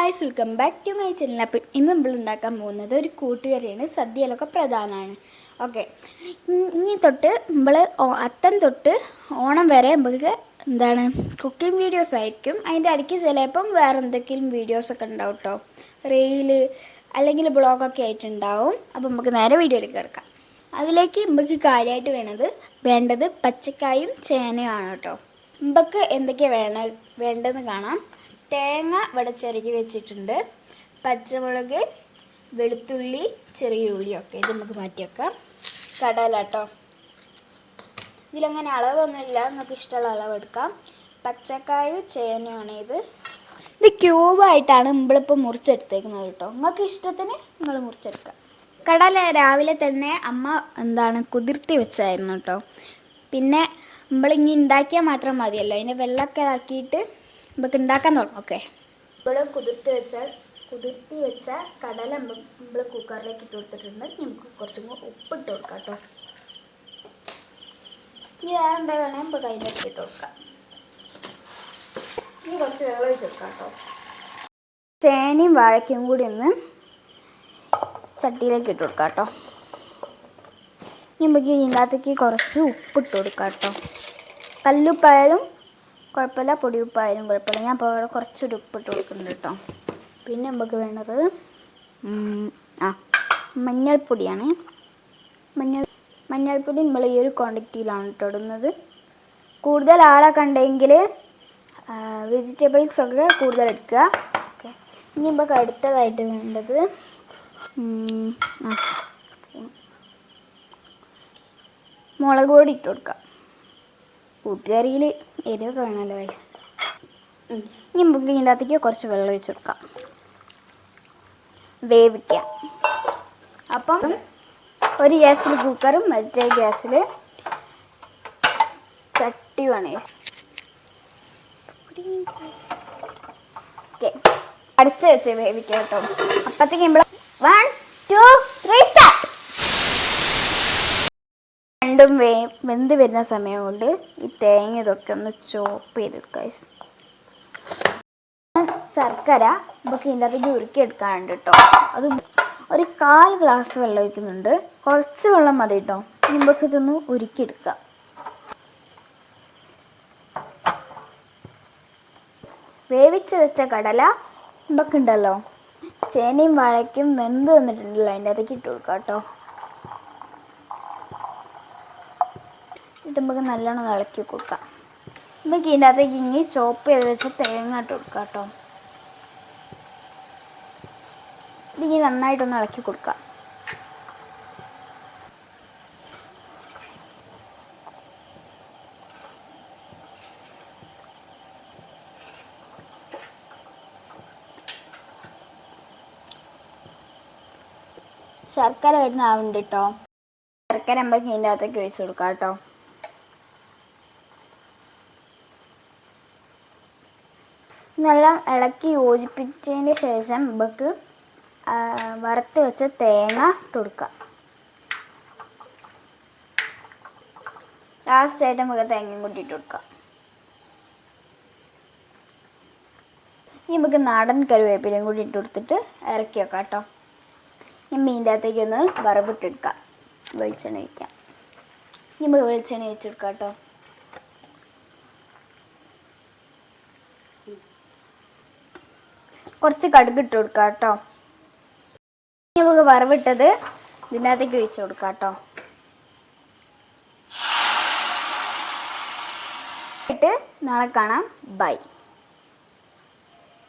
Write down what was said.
Guys, welcome back to my channel. അപ്പം ഇന്ന് നമ്മൾ ഉണ്ടാക്കാൻ പോകുന്നത് ഒരു കൂട്ടുകറിയാണ്. സദ്യയിലൊക്കെ പ്രധാനമാണ്. ഓക്കെ, ഇനി തൊട്ട് നമ്മൾ അത്തം തൊട്ട് ഓണം വരെ നമുക്ക് കുക്കിംഗ് വീഡിയോസ് ആയിരിക്കും. അതിൻ്റെ ഇടയ്ക്ക് ചിലപ്പം വേറെ എന്തെങ്കിലും വീഡിയോസൊക്കെ ഉണ്ടാവും കേട്ടോ. റീല് അല്ലെങ്കിൽ ബ്ലോഗൊക്കെ ആയിട്ടുണ്ടാവും. അപ്പം നമുക്ക് നേരെ വീഡിയോയിലേക്ക് കിടക്കാം. അതിലേക്ക് നമുക്ക് കാര്യമായിട്ട് വേണ്ടത് പച്ചക്കായും ചേനയുമാണ് കേട്ടോ. നമുക്ക് എന്തൊക്കെയാണ് വേണ്ടതെന്ന് കാണാം. തേങ്ങ ഇവിടെ ചിരകി വെച്ചിട്ടുണ്ട്. പച്ചമുളക്, വെളുത്തുള്ളി, ചെറിയ ഉള്ളിയൊക്കെ ഇത് നമുക്ക് മാറ്റി വെക്കാം. കടല കേട്ടോ, ഇതിലങ്ങനെ അളവൊന്നുമില്ല, നമുക്ക് ഇഷ്ടമുള്ള അളവ് എടുക്കാം. പച്ചക്കായും ചേനയാണ് ഇത് ക്യൂബായിട്ടാണ് നമ്മളിപ്പോൾ മുറിച്ചെടുത്തേക്കുന്നത് കേട്ടോ. നിങ്ങൾക്ക് ഇഷ്ടത്തിന് നിങ്ങൾ മുറിച്ചെടുക്കാം. കടല രാവിലെ തന്നെ അമ്മ കുതിർത്തി വെച്ചായിരുന്നു കേട്ടോ. പിന്നെ നമ്മളിങ്ങനെ ഉണ്ടാക്കിയാൽ മാത്രം മതിയല്ലോ, അതിൻ്റെ വെള്ളമൊക്കെ ആക്കിയിട്ട് നമുക്ക് ഉണ്ടാക്കാൻ തുടങ്ങും. ഓക്കെ, നമ്മൾ കുതിർത്തി വെച്ച കടല നമ്മൾ കുക്കറിലേക്ക് ഇട്ട് കൊടുത്തിട്ടുണ്ട്. നമുക്ക് കുറച്ചും കൂടി ഉപ്പിട്ട് കൊടുക്കാം കേട്ടോ. ഇനി വേറെ എന്താ വേണേൽ നമുക്ക് അതിലേക്ക് ഇട്ട് കൊടുക്കാം. ഇനി കുറച്ച് വെള്ളം ഒഴിച്ച് കൊടുക്കാം കേട്ടോ. ചേനയും വാഴയ്ക്കും കൂടി ഒന്ന് ചട്ടിയിലേക്ക് ഇട്ട് കൊടുക്കാം കേട്ടോ. ഇനി നമുക്ക് ഇതിനകത്തേക്ക് കുറച്ച് ഉപ്പിട്ട് കൊടുക്കാം കേട്ടോ. കല്ലുപ്പായാലും കുഴപ്പമില്ല, പൊടിയുപ്പായാലും കുഴപ്പമില്ല. ഞാൻ അപ്പോൾ അവിടെ കുറച്ചൊരു ഉപ്പിട്ട് കൊടുക്കുന്നുണ്ട് കേട്ടോ. പിന്നെ നമുക്ക് വേണ്ടത് മഞ്ഞൾപ്പൊടിയാണ്. മഞ്ഞൾപ്പൊടി നമ്മൾ ഈ ഒരു ക്വാണ്ടിറ്റിയിലാണ് കേട്ടോ ഇടുന്നത്. കൂടുതൽ ആളൊക്കെ ഉണ്ടെങ്കിൽ വെജിറ്റബിൾസൊക്കെ കൂടുതൽ എടുക്കുക. ഓക്കെ, ഇനി നമുക്ക് അടുത്തതായിട്ട് വേണ്ടത് മുളക് പൊടി ഇട്ട് കൊടുക്കാം. കൂട്ടുകറിയിൽ എരിവൊക്കെ വേണമല്ലോ വയസ്സ്. ഇനി നമുക്ക് ഇതിൻ്റെ അകത്തേക്ക് കുറച്ച് വെള്ളം ഒഴിച്ച് കൊടുക്കാം, വേവിക്കാം. അപ്പം ഒരു ഗ്യാസിൽ കുക്കറും മറ്റേ ഗ്യാസിൽ ചട്ടി വേണേ. ഓക്കെ, അടച്ച് വെച്ച് വേവിക്കാം കേട്ടോ. അപ്പത്തേക്ക് നമ്മൾ 1 2 3 സ്റ്റാർട്ട്. രണ്ടും വെന്ത് വരുന്ന സമയം കൊണ്ട് ഈ തേങ്ങ ഇതൊക്കെ ഒന്ന് ചോപ്പ് ചെയ്തെടുക്കാം. ശർക്കര നമുക്ക് ഇതിൻ്റെ അകത്തേക്ക് ഉരുക്കിയെടുക്കാനുണ്ട് കേട്ടോ. അത് ഒരു 1/4 ഗ്ലാസ് വെള്ളം ഒഴിക്കുന്നുണ്ട്. കുറച്ച് വെള്ളം മതി കേട്ടോ. നമുക്ക് ഇതൊന്ന് ഉരുക്കിയെടുക്കാം. വേവിച്ച് വെച്ച കടല നമുക്കുണ്ടല്ലോ, ചേനയും വാഴയ്ക്കും വെന്ത് വന്നിട്ടുണ്ടല്ലോ, അതിൻ്റെ അകത്തേക്ക് ഇട്ട് കൊടുക്കാം കേട്ടോ. നമുക്ക് നല്ലോണം ഇളക്കി കൊടുക്കാം. നമുക്ക് ഇതിൻ്റെ അകത്തേക്ക് ഇനി ചോപ്പ് ചെയ്ത് വെച്ച് തേങ്ങ ഇട്ട് കൊടുക്കാം കേട്ടോ. ഇതിനി നന്നായിട്ടൊന്ന് ഇളക്കി കൊടുക്കാം. ശർക്കര വരുന്ന ആവുന്നുണ്ട് കേട്ടോ. ശർക്കര നമുക്ക് ഇതിൻ്റെ അകത്തേക്ക് ഒഴിച്ച് കൊടുക്കാം കേട്ടോ. നല്ല ഇളക്കി യോജിപ്പിച്ചതിന് ശേഷം നമുക്ക് വറുത്ത് വെച്ച തേങ്ങ ഇട്ട് കൊടുക്കാം. ലാസ്റ്റായിട്ട് നമുക്ക് തേങ്ങയും കൂട്ടി ഇട്ട് കൊടുക്കാം. ഇനി നമുക്ക് നാടൻ കറിവേപ്പിലയും കൂടി ഇട്ട് കൊടുത്തിട്ട് ഇറക്കി വെക്കാം കേട്ടോ. ഇനി മീനിൻ്റെ അകത്തേക്ക് ഒന്ന് വറവിട്ടെടുക്കാം. വെളിച്ചെണ്ണ ഒഴിക്കാം. ഇനി നമുക്ക് വെളിച്ചെണ്ണ ഒഴിച്ച് കൊടുക്കാം കേട്ടോ. കുറച്ച് കടുക് ഇട്ട് കൊടുക്കാം കേട്ടോ. നമുക്ക് വറവിട്ടത് ഇതിനകത്തേക്ക് ഒഴിച്ച് കൊടുക്കാം കേട്ടോ. നാളെ കാണാം. ബൈ.